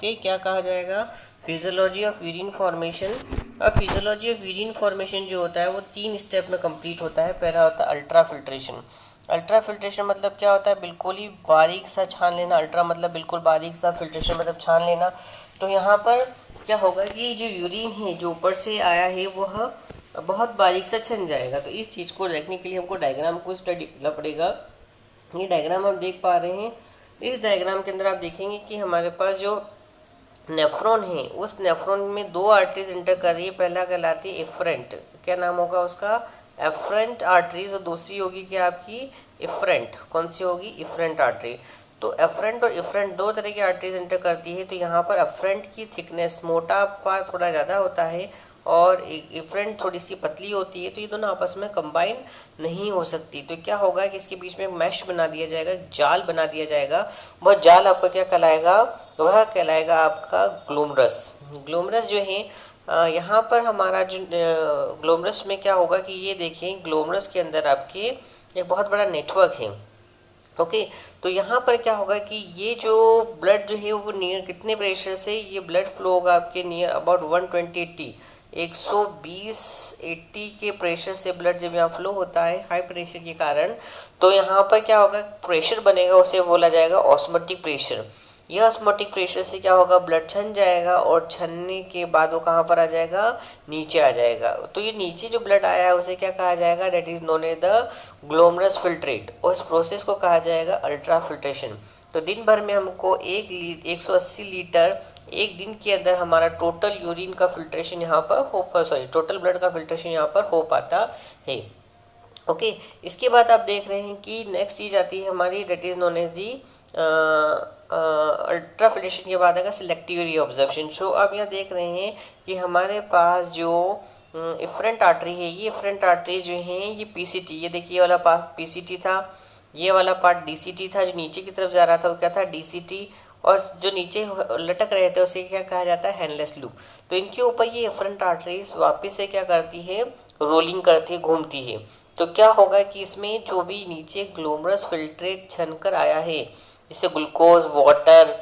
Okay, क्या कहा जाएगा? Physiology of urine formation. अब फिजियोलॉजी ऑफ यूरिन फॉर्मेशन जो होता है वो 3 स्टेप में कंप्लीट होता है। पहला होता है अल्ट्रा फिल्ट्रेशन। अल्ट्रा फिल्ट्रेशन मतलब क्या होता है? बिल्कुल ही बारीक सा छान लेना। अल्ट्रा मतलब बिल्कुल बारीक सा, फिल्ट्रेशन मतलब छान लेना। तो यहाँ पर क्या होगा कि जो यूरिन है जो ऊपर से आया है वह बहुत बारीक सा छन जाएगा। तो इस चीज़ को देखने के लिए हमको डायग्राम को स्टडी करना पड़ेगा। ये डायग्राम आप देख पा रहे हैं। इस डायग्राम के अंदर आप देखेंगे कि हमारे पास जो नेफ्रॉन है उस नेफ्रॉन में 2 आर्टरीज इंटर कर रही है। पहला कहलाती है एफरेंट, क्या नाम होगा उसका? Afferent arteries. और दूसरी होगी क्या आपकी? इफरेंट। कौन सी होगी? Efferent artery. तो एफरेंट और इफरेंट 2 तरह की आर्टरीज इंटर करती है। तो यहाँ पर एफरेंट की थिकनेस, मोटा पार्ट थोड़ा ज़्यादा होता है और इफरेंट थोड़ी सी पतली होती है। तो ये दोनों आपस में कंबाइन नहीं हो सकती। तो क्या होगा कि इसके बीच में एक मैश बना दिया जाएगा, जाल बना दिया जाएगा। वह जाल आपका क्या कहलाएगा? वह कहलाएगा आपका ग्लोमरस। ग्लोमरस जो है यहाँ पर हमारा जो ग्लोमरस में क्या होगा कि ये देखें, ग्लोमरस के अंदर आपके एक बहुत बड़ा नेटवर्क है। ओके, तो यहाँ पर क्या होगा कि ये जो ब्लड जो है वो नियर कितने प्रेशर से ये ब्लड फ्लो होगा आपके? नियर अबाउट 120 120-80 के प्रेशर से ब्लड जब यहाँ फ्लो होता है हाई प्रेशर के कारण, तो यहाँ पर क्या होगा? प्रेशर बनेगा, उसे बोला जाएगा ऑस्मोटिक प्रेशर। यह ऑस्मोटिक प्रेशर से क्या होगा? ब्लड छन जाएगा और छनने के बाद वो कहाँ पर आ जाएगा? नीचे आ जाएगा। तो ये नीचे जो ब्लड आया है उसे क्या कहा जाएगा? That is known as the glomerular filtrate. और इस प्रोसेस को कहा जाएगा अल्ट्रा फिल्ट्रेशन। तो दिन भर में हमको 180 लीटर एक दिन के अंदर हमारा टोटल यूरिन का फिल्ट्रेशन यहाँ पर टोटल ब्लड का फिल्ट्रेशन यहाँ पर हो पाता है। ओके, इसके बाद आप देख रहे हैं कि नेक्स्ट चीज आती है हमारी, that is known as the ultra filtration के बाद आएगा सिलेक्टिव रीऑब्जर्वेशन। सो अब यहाँ देख रहे हैं कि हमारे पास जो इफरेंट आर्टरी है, ये इफरेंट आर्टरी जो है ये पीसीटी, ये देखिए ये वाला पार्ट पीसीटी था, ये वाला पार्ट डीसीटी था। जो नीचे की तरफ जा रहा था वो क्या था? डीसीटी। और जो नीचे लटक रहे थे उसे क्या कहा जाता है? Handless loop. तो इनके ऊपर ये इफरेंट आर्टरीज वापस से क्या करती है? रोलिंग करती है, घूमती है। तो क्या होगा कि इसमें जो भी नीचे ग्लोमरस फिल्ट्रेट छनकर आया है, जैसे glucose, water,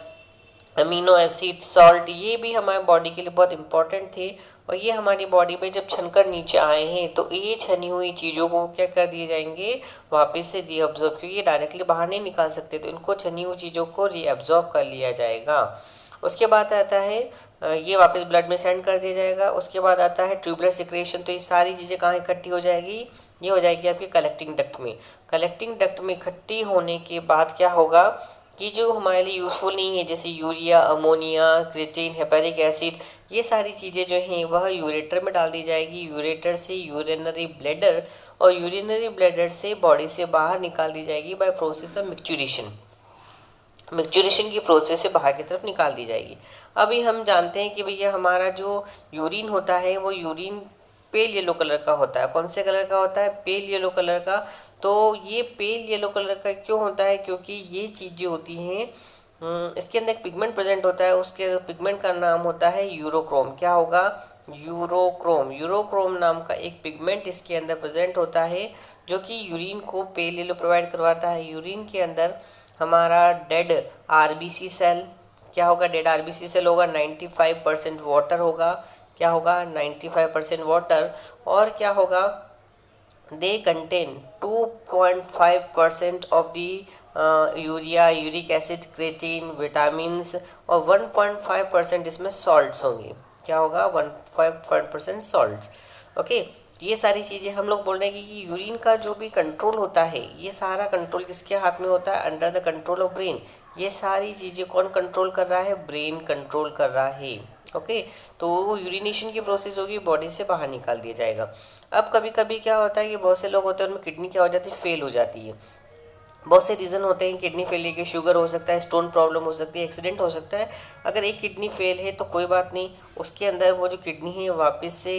amino acid, salt, ये भी हमारे बॉडी के लिए बहुत इंपॉर्टेंट थे। और ये हमारी बॉडी में जब छनकर नीचे आए हैं तो ये छनी हुई चीज़ों को क्या कर दिए जाएंगे? वापस से रीअब्जॉर्ब, क्योंकि ये डायरेक्टली बाहर नहीं निकाल सकते, तो इनको छनी हुई चीज़ों को रीअब्जॉर्ब कर लिया जाएगा। उसके बाद आता है ये वापस ब्लड में सेंड कर दिया जाएगा। उसके बाद आता है ट्यूबुलर सिक्रेशन। तो ये सारी चीज़ें कहाँ इकट्ठी हो जाएगी? ये हो जाएगी आपकी कलेक्टिंग डक्ट में। कलेक्टिंग डक्ट में इकट्ठी होने के बाद क्या होगा कि जो हमारे लिए यूज़फुल नहीं है, जैसे यूरिया, अमोनिया, क्रिएटिन, हेपेरिक एसिड, ये सारी चीज़ें जो हैं वह यूरेटर में डाल दी जाएगी। यूरेटर से यूरिनरी ब्लैडर और यूरिनरी ब्लैडर से बॉडी से बाहर निकाल दी जाएगी by process of micturition. Micturition की प्रोसेस से बाहर की तरफ निकाल दी जाएगी। अभी हम जानते हैं कि भैया हमारा जो यूरिन होता है वो यूरिन पेल येलो कलर का होता है। कौन से कलर का होता है? पेल येलो कलर का। तो ये पेल येलो कलर का क्यों होता है? क्योंकि ये चीज़ें होती हैं, इसके अंदर एक पिगमेंट प्रेजेंट होता है, उसके पिगमेंट का नाम होता है यूरोक्रोम। क्या होगा? यूरोक्रोम। यूरोक्रोम नाम का एक पिगमेंट इसके अंदर प्रेजेंट होता है जो कि यूरिन को पेल येलो प्रोवाइड करवाता है। यूरिन के अंदर हमारा डेड आरबीसी सेल, क्या होगा? डेड आरबीसी सेल होगा, 95% वाटर होगा। क्या होगा? 95% वाटर। और क्या होगा? They contain 2.5% of the urea, uric acid, creatine, vitamins और 1.5% इसमें सॉल्ट्स होंगे। क्या होगा? 1.5% सॉल्ट्स। ओके, ये सारी चीज़ें हम लोग बोल रहे हैं कि यूरिन का जो भी कंट्रोल होता है ये सारा कंट्रोल किसके हाथ में होता है? Under the control of brain. ये सारी चीज़ें कौन कंट्रोल कर रहा है? ब्रेन कंट्रोल कर रहा है। ओके, तो वो यूरिनेशन की प्रोसेस होगी, बॉडी से बाहर निकाल दिया जाएगा। अब कभी कभी क्या होता है कि बहुत से लोग होते हैं उनमें किडनी क्या हो जाती है? फेल हो जाती है। बहुत से रीज़न होते हैं किडनी फेलियर के। शुगर हो सकता है, स्टोन प्रॉब्लम हो सकती है, एक्सीडेंट हो सकता है। अगर एक किडनी फेल है तो कोई बात नहीं, उसके अंदर वो जो किडनी है वापस से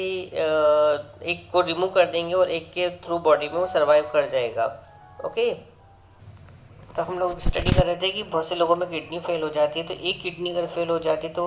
एक को रिमूव कर देंगे और एक के थ्रू बॉडी में वो सर्वाइव कर जाएगा। ओके, तो हम लोग स्टडी कर रहे थे कि बहुत से लोगों में किडनी फेल हो जाती है। तो एक किडनी अगर फेल हो जाती है तो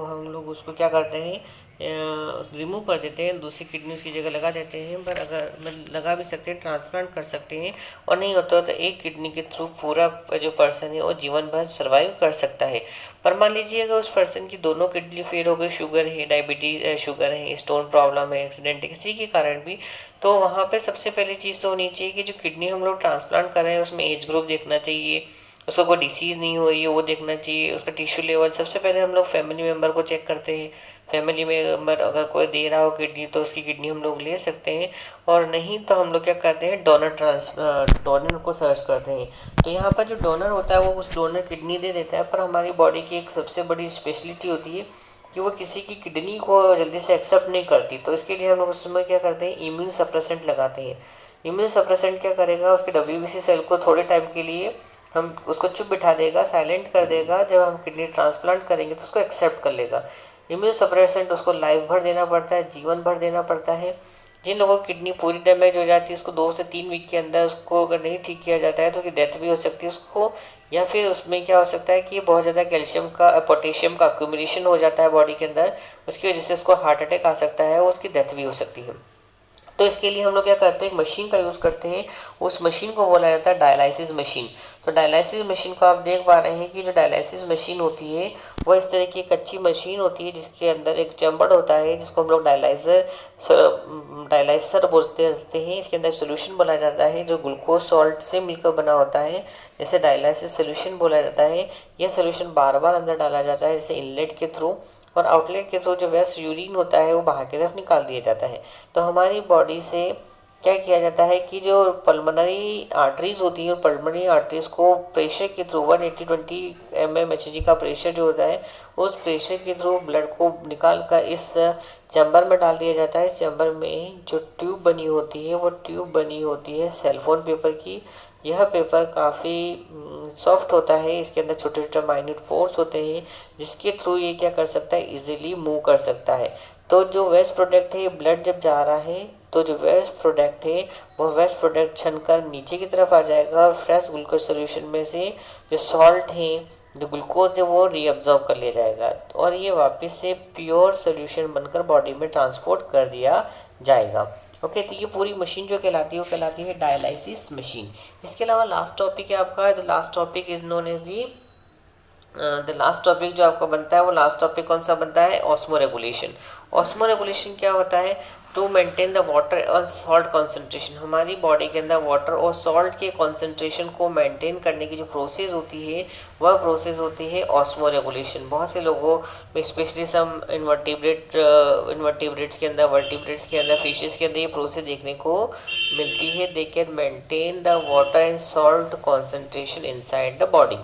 हम लोग उसको क्या करते हैं रिमूव कर देते हैं, दूसरी किडनी उसकी जगह लगा देते हैं, पर अगर लगा भी सकते हैं, ट्रांसप्लांट कर सकते हैं, और नहीं होता तो एक किडनी के थ्रू पूरा जो पर्सन है वो जीवन भर सर्वाइव कर सकता है। पर मान लीजिए अगर उस पर्सन की दोनों किडनी फेल हो गई, शुगर है, डायबिटीज शुगर है, स्टोन प्रॉब्लम है, एक्सीडेंट है, किसी के कारण भी, तो वहाँ पे सबसे पहली चीज़ तो होनी चाहिए कि जो किडनी हम लोग ट्रांसप्लांट कर रहे हैं उसमें एज ग्रुप देखना चाहिए, उसको कोई डिसीज़ नहीं हो रही है वो देखना चाहिए, उसका टिश्यू लेवल। सबसे पहले हम लोग फैमिली मेम्बर को चेक करते हैं, फैमिली मेम्बर अगर कोई दे रहा हो किडनी तो उसकी किडनी हम लोग ले सकते हैं, और नहीं तो हम लोग क्या करते हैं, डोनर को सर्च करते हैं। तो यहाँ पर जो डोनर होता है वो उस डोनर किडनी दे देता है, पर हमारी बॉडी की एक सबसे बड़ी स्पेशलिटी होती है कि वो किसी की किडनी को जल्दी से एक्सेप्ट नहीं करती। तो इसके लिए हम लोग उसमें क्या करते हैं, इम्यून सप्रेसेंट लगाते हैं। इम्यून सप्रेसेंट क्या करेगा, उसके WBC सेल को थोड़े टाइम के लिए हम उसको चुप बिठा देगा, साइलेंट कर देगा, जब हम किडनी ट्रांसप्लांट करेंगे तो उसको एक्सेप्ट कर लेगा। इम्यून सप्रेसेंट उसको लाइफ भर देना पड़ता है, जीवन भर देना पड़ता है। जिन लोगों की किडनी पूरी डैमेज हो जाती है उसको 2 से 3 वीक के अंदर उसको अगर नहीं ठीक किया जाता है तो उसकी डेथ भी हो सकती है उसको, या फिर उसमें क्या हो सकता है कि बहुत ज़्यादा कैल्शियम का पोटेशियम का अक्यूमुलेशन हो जाता है बॉडी के अंदर, उसकी वजह से उसको हार्ट अटैक आ सकता है, उसकी डेथ भी हो सकती है। तो इसके लिए हम लोग क्या करते हैं, एक मशीन का यूज़ करते हैं, उस मशीन को बोला जाता है डायलाइसिस मशीन। तो डायलाइसिस मशीन को आप देख पा रहे हैं कि जो डायलाइसिस मशीन होती है वो इस तरह की एक अच्छी मशीन होती है जिसके अंदर एक चैम्बर होता है जिसको हम लोग डायलाइसर बोलते हैं। इसके अंदर सोल्यूशन बोला जाता है जो ग्लूकोज सॉल्ट से मिलकर बना होता है, जैसे डायलाइसिस सोल्यूशन बोला जाता है। यह सोल्यूशन बार बार अंदर डाला जाता है, जैसे इनलेट के थ्रू, और आउटलेट के थ्रू जो वेस्ट यूरिन होता है वो बाहर की तरफ निकाल दिया जाता है। तो हमारी बॉडी से क्या किया जाता है कि जो पल्मोनरी आर्टरीज होती हैं, पल्मोनरी आर्टरीज को प्रेशर के थ्रू 180-20 mmHg का प्रेशर जो होता है, उस प्रेशर के थ्रू ब्लड को निकाल कर इस चैम्बर में डाल दिया जाता है। इस चैम्बर में जो ट्यूब बनी होती है वो ट्यूब बनी होती है सेलफोन पेपर की। यह पेपर काफ़ी सॉफ्ट होता है, इसके अंदर छोटे छोटे माइन्यूट पोर्स होते हैं जिसके थ्रू ये क्या कर सकता है, इजीली मूव कर सकता है। तो जो वेस्ट प्रोडक्ट है, ब्लड जब जा रहा है तो जो वेस्ट प्रोडक्ट है वो वेस्ट प्रोडक्ट छनकर नीचे की तरफ आ जाएगा, और फ्रेश ग्लूकोज सोल्यूशन में से जो सॉल्ट है, जो ग्लूकोज है, वो रीअब्जॉर्ब कर लिया जाएगा और ये वापस से प्योर सोल्यूशन बनकर बॉडी में ट्रांसपोर्ट कर दिया जाएगा। ओके, तो ये पूरी मशीन जो कहलाती है वो कहलाती है डायलाइसिस मशीन। इसके अलावा लास्ट टॉपिक है आपका, the last topic is known as the last topic जो आपका बनता है वो लास्ट टॉपिक कौन सा बनता है, ऑस्मो रेगुलेशन। ऑस्मो रेगुलेशन क्या होता है, टू मेंटेन द वाटर और सॉल्ट कॉन्सेंट्रेशन। हमारी बॉडी के अंदर वाटर और सॉल्ट के कॉन्सेंट्रेशन को मेंटेन करने की जो प्रोसेस होती है वह प्रोसेस होती है ऑस्मो रेगुलेशन। बहुत से लोगों में स्पेशली सम इन्वर्टिब्रेट्स के अंदर, वर्टिब्रेट्स के अंदर, फिशेस के अंदर ये प्रोसेस देखने को मिलती है। They can maintain the water and salt concentration inside the body.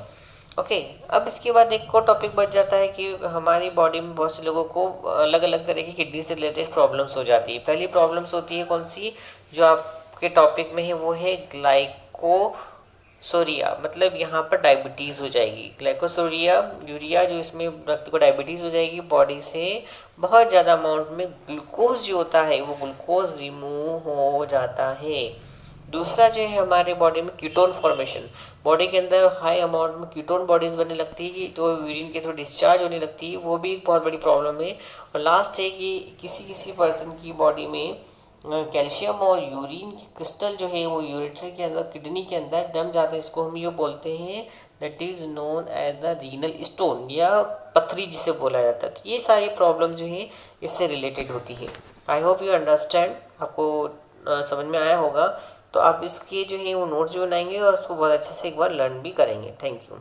Okay, अब इसके बाद एक और टॉपिक बच जाता है कि हमारी बॉडी में बहुत से लोगों को अलग अलग तरह की किडनी से रिलेटेड प्रॉब्लम्स हो जाती है। पहली प्रॉब्लम्स होती है कौन सी, जो आपके टॉपिक में है, वो है ग्लाइकोसोरिया, मतलब यहाँ पर डायबिटीज़ हो जाएगी। ग्लाइकोसोरिया यूरिया जो इसमें रक्त को डायबिटीज़ हो जाएगी, बॉडी से बहुत ज़्यादा अमाउंट में ग्लूकोज जो होता है वो ग्लूकोज रिमूव हो जाता है। दूसरा जो है हमारे बॉडी में कीटोन फॉर्मेशन, बॉडी के अंदर हाई अमाउंट में कीटोन बॉडीज बनने लगती है कि तो यूरिन के थ्रू डिस्चार्ज होने लगती है, वो भी एक बहुत बड़ी प्रॉब्लम है। और लास्ट है कि किसी किसी पर्सन की बॉडी में कैल्शियम और यूरिन की क्रिस्टल जो है वो यूरेटर के अंदर, किडनी के अंदर जम जाता है। इसको हम ये बोलते हैं that is known as the renal stone या पथरी जिसे बोला जाता है। तो ये सारी प्रॉब्लम जो है इससे रिलेटेड होती है। आई होप यू अंडरस्टैंड, आपको समझ में आया होगा। तो आप इसके जो है वो नोट्स भी बनाएंगे और उसको बहुत अच्छे से एक बार लर्न भी करेंगे। Thank you.